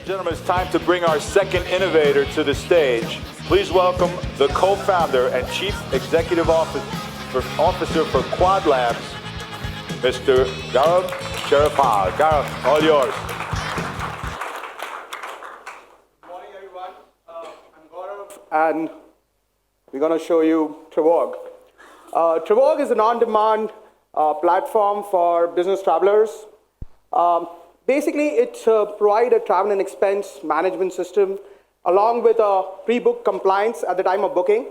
Gentlemen, it's time to bring our second innovator to the stage. Please welcome the co-founder and Chief Executive Officer for QuadLabs, Mr. Gaurav Chiripal. Gaurav, all yours. Good morning, everyone. I'm Gaurav, and we're going to show you Travog. Travog is an on-demand platform for business travelers. Basically, it provides a travel and expense management system along with a pre-book compliance at the time of booking.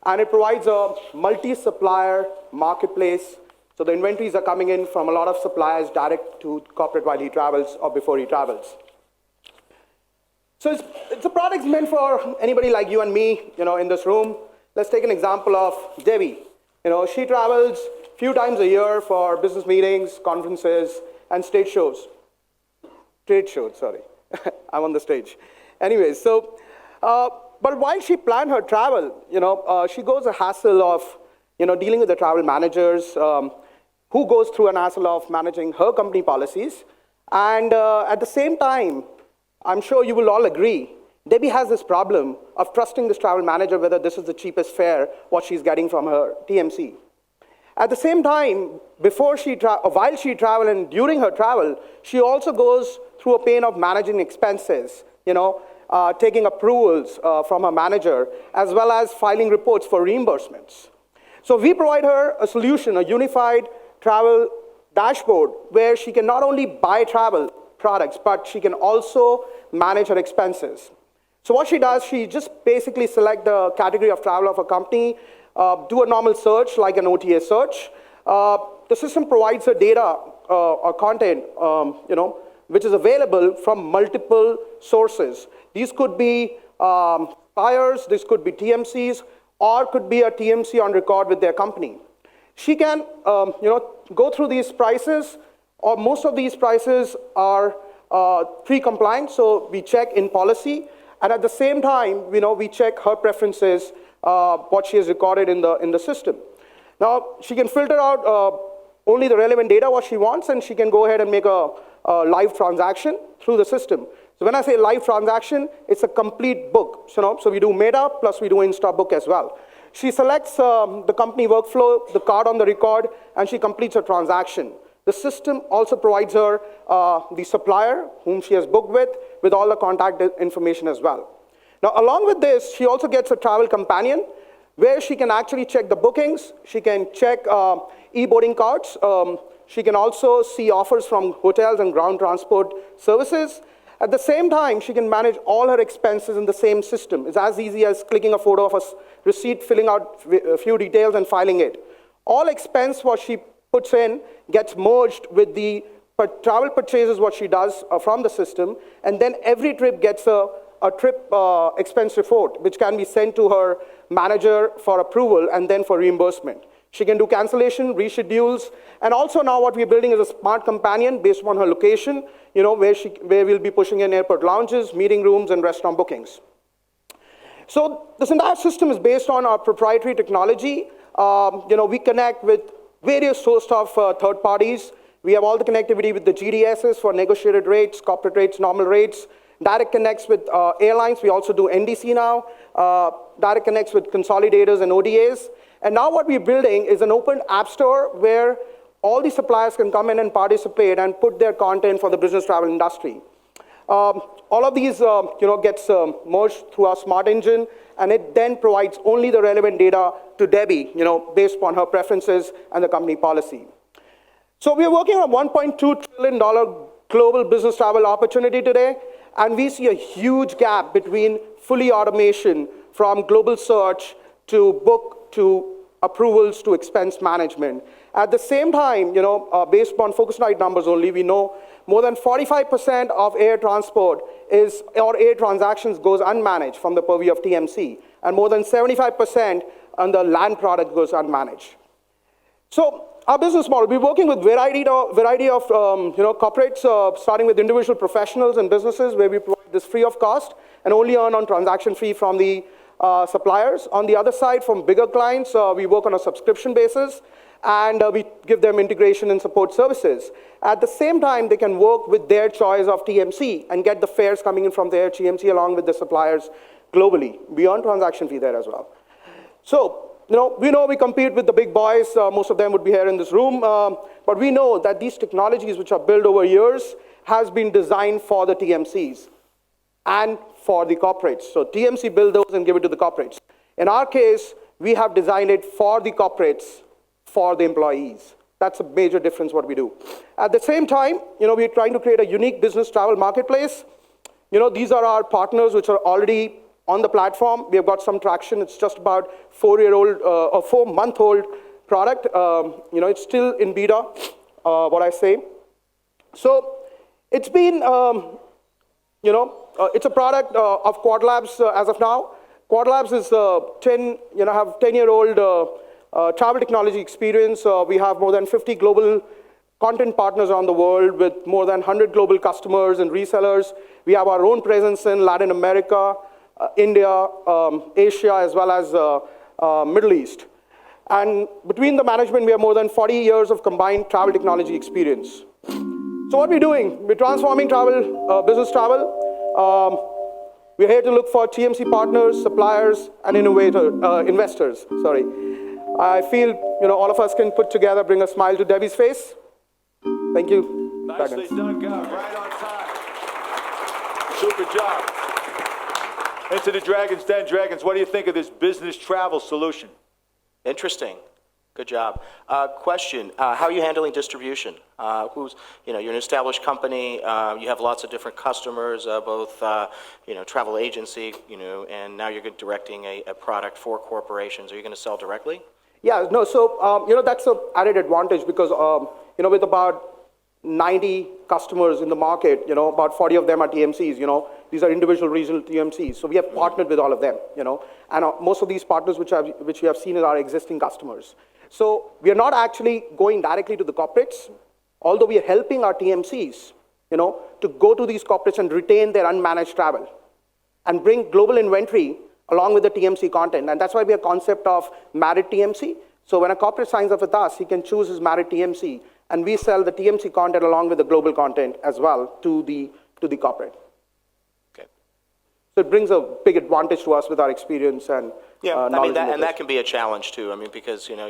And it provides a multi-supplier marketplace. So the inventories are coming in from a lot of suppliers direct to corporate while he travels or before he travels. So it's a product meant for anybody like you and me, in this room. Let's take an example of Debbie. She travels a few times a year for business meetings, conferences, and trade shows, sorry. I'm on the stage. Anyways, so, but while she planned her travel, she goes a hassle of, dealing with the travel managers, who goes through an hassle of managing her company policies. And at the same time, I'm sure you will all agree, Debbie has this problem of trusting this travel manager whether this is the cheapest fare, what she's getting from her TMC. At the same time, while she travels and during her travel, she also goes through a pain of managing expenses, taking approvals from her manager, as well as filing reports for reimbursements. So we provide her a solution, a unified travel dashboard, where she can not only buy travel products, but she can also manage her expenses. So what she does, she just basically select the category of travel of a company, do a normal search like an OTA search. The system provides her data or content, which is available from multiple sources. These could be buyers, this could be TMCs, or could be a TMC on record with their company. She can, go through these prices, or most of these prices are pre-compliant, so we check in policy, and at the same time, we check her preferences, what she has recorded in the system. Now, she can filter out only the relevant data, what she wants, and she can go ahead and make a live transaction through the system. So when I say live transaction, it's a complete book. So we do meta, plus we do Instabook as well. She selects the company workflow, the card on the record, and she completes her transaction. The system also provides her the supplier whom she has booked with all the contact information as well. Now, along with this, she also gets a travel companion where she can actually check the bookings. She can check e-boarding cards. She can also see offers from hotels and ground transport services. At the same time, she can manage all her expenses in the same system. It's as easy as clicking a photo of a receipt, filling out a few details, and filing it. All expense what she puts in gets merged with the travel purchases what she does from the system, and then every trip gets a trip expense report, which can be sent to her manager for approval and then for reimbursement. She can do cancellation, reschedules, and also now what we're building is a smart companion based on her location, where we'll be pushing in airport lounges, meeting rooms, and restaurant bookings. So this entire system is based on our proprietary technology. We connect with various sources of third parties. We have all the connectivity with the GDSs for negotiated rates, corporate rates, normal rates. Direct connects with airlines. We also do NDC now. Direct connects with consolidators and ODAs. And now what we're building is an open app store where all the suppliers can come in and participate and put their content for the business travel industry. All of these gets merged through our smart engine, and it then provides only the relevant data to Debbie, based upon her preferences and the company policy. So we are working on a $1.2 trillion global business travel opportunity today, and we see a huge gap between fully automation from global search to book to approvals to expense management. At the same time, based upon Phocuswright numbers only, we know more than 45% of air transport or air transactions goes unmanaged from the purview of TMC, and more than 75% on the land product goes unmanaged. So our business model, we're working with variety of corporates, starting with individual professionals and businesses where we provide this free of cost and only earn on transaction fee from the suppliers. On the other side, from bigger clients, we work on a subscription basis. and we give them integration and support services. At the same time, they can work with their choice of TMC and get the fares coming in from their TMC along with the suppliers globally. We earn transaction fee there as well. So, we compete with the big boys. Most of them would be here in this room. But we know that these technologies which are built over years has been designed for the TMCs and for the corporates. So TMC build those and give it to the corporates. In our case, we have designed it for the corporates, for the employees. That's a major difference what we do. At the same time, we're trying to create a unique business travel marketplace. These are our partners which are already on the platform. We have got some traction. It's just about 4-month-old product. It's still in beta, what I say. So it's been, it's a product of QuadLabs as of now. QuadLabs is have 10-year-old travel technology experience. We have more than 50 global content partners around the world with more than 100 global customers and resellers. We have our own presence in Latin America, India, Asia, as well as Middle East. And between the management, we have more than 40 years of combined travel technology experience. So what we're doing, we're transforming travel, business travel. We're here to look for TMC partners, suppliers, and investors. Sorry. I feel all of us can put together, bring a smile to Debbie's face. Thank you. Nicely done, Gaurav. Right on time. Super job. Into the Dragon's Den. Dragons, what do you think of this business travel solution? Interesting. Good job. Question, how are you handling distribution? You're an established company, you have lots of different customers, both, travel agency, and now you're directing a product for corporations. Are you going to sell directly? Yeah, no, so, that's an added advantage because, with about 90 customers in the market, about 40 of them are TMCs, these are individual regional TMCs. So we have partnered with all of them, and most of these partners which you have seen are our existing customers. So we are not actually going directly to the corporates, although we are helping our TMCs, to go to these corporates and retain their unmanaged travel and bring global inventory along with the TMC content. And that's why we have a concept of married TMC. So when a corporate signs up with us, he can choose his married TMC, and we sell the TMC content along with the global content as well to the corporate. Okay. So it brings a big advantage to us with our experience and knowledge. And that can be a challenge too. Because you're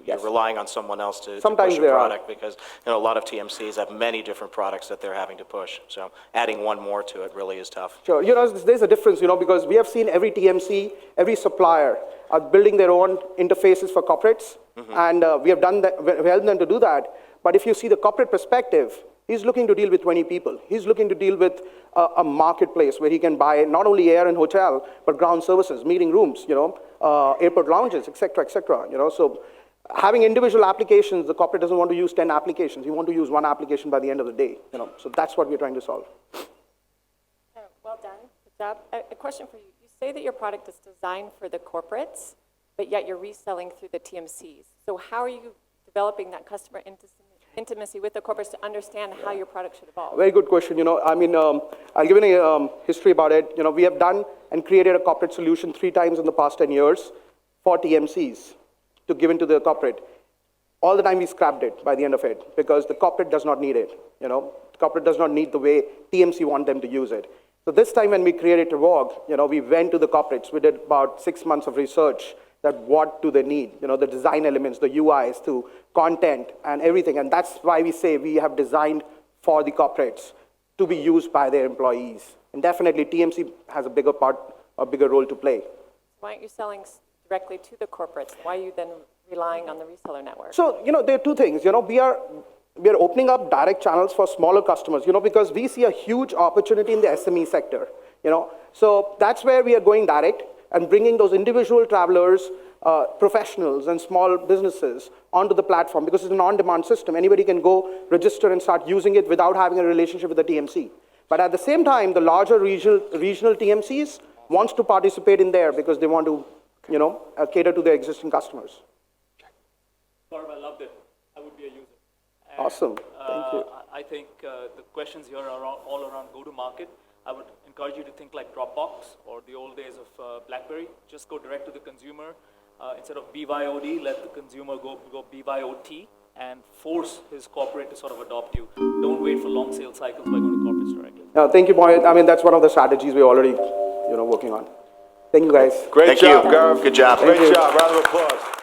Yes. relying on someone else to Sometimes push a product because a lot of TMCs have many different products that they're having to push. So adding one more to it really is tough. Sure, there's a difference, because we have seen every TMC, every supplier are building their own interfaces for corporates, and we have done that, we helped them to do that. But if you see the corporate perspective, he's looking to deal with 20 people. He's looking to deal with a marketplace where he can buy not only air and hotel, but ground services, meeting rooms, airport lounges, et cetera, et cetera. So having individual applications, the corporate doesn't want to use 10 applications. He wants to use one application by the end of the day. So that's what we're trying to solve. Well done. Good job. A question for you. You say that your product is designed for the corporates, but yet you're reselling through the TMCs. So how are you developing that customer intimacy with the corporates to understand how your product should evolve? Very good question. I'll give you a history about it. We have done and created a corporate solution 3 times in the past 10 years for TMCs to give into the corporate. All the time we scrapped it by the end of it because the corporate does not need it. The corporate does not need the way TMC want them to use it. So this time when we created Travog, we went to the corporates. We did about 6 months of research that what do they need, the design elements, the UIs, to content and everything. And that's why we say we have designed for the corporates to be used by their employees. And definitely TMC has a bigger role to play. Why aren't you selling directly to the corporates? Why are you then relying on the reseller network? So, there are 2 things. We are opening up direct channels for smaller customers, because we see a huge opportunity in the SME sector, So that's where we are going direct and bringing those individual travelers, professionals and small businesses onto the platform because it's an on-demand system. Anybody can go register and start using it without having a relationship with the TMC. But at the same time, the larger regional TMCs wants to participate in there because they want to, cater to their existing customers. Gaurav, I loved it. I would be a user. Awesome. Thank you. I think the questions here are all around go-to-market. I would encourage you to think like Dropbox or the old days of BlackBerry. Just go direct to the consumer. instead of BYOD, let the consumer go BYOT and force his corporate to sort of adopt you. Don't wait for long sales cycles by going to corporates directly. Thank you, Mohit. I mean, that's one of the strategies we're already, working on. Thank you, guys. Great Thank job, you. Gaurav. Good job. Great Thank you. job. Round of applause.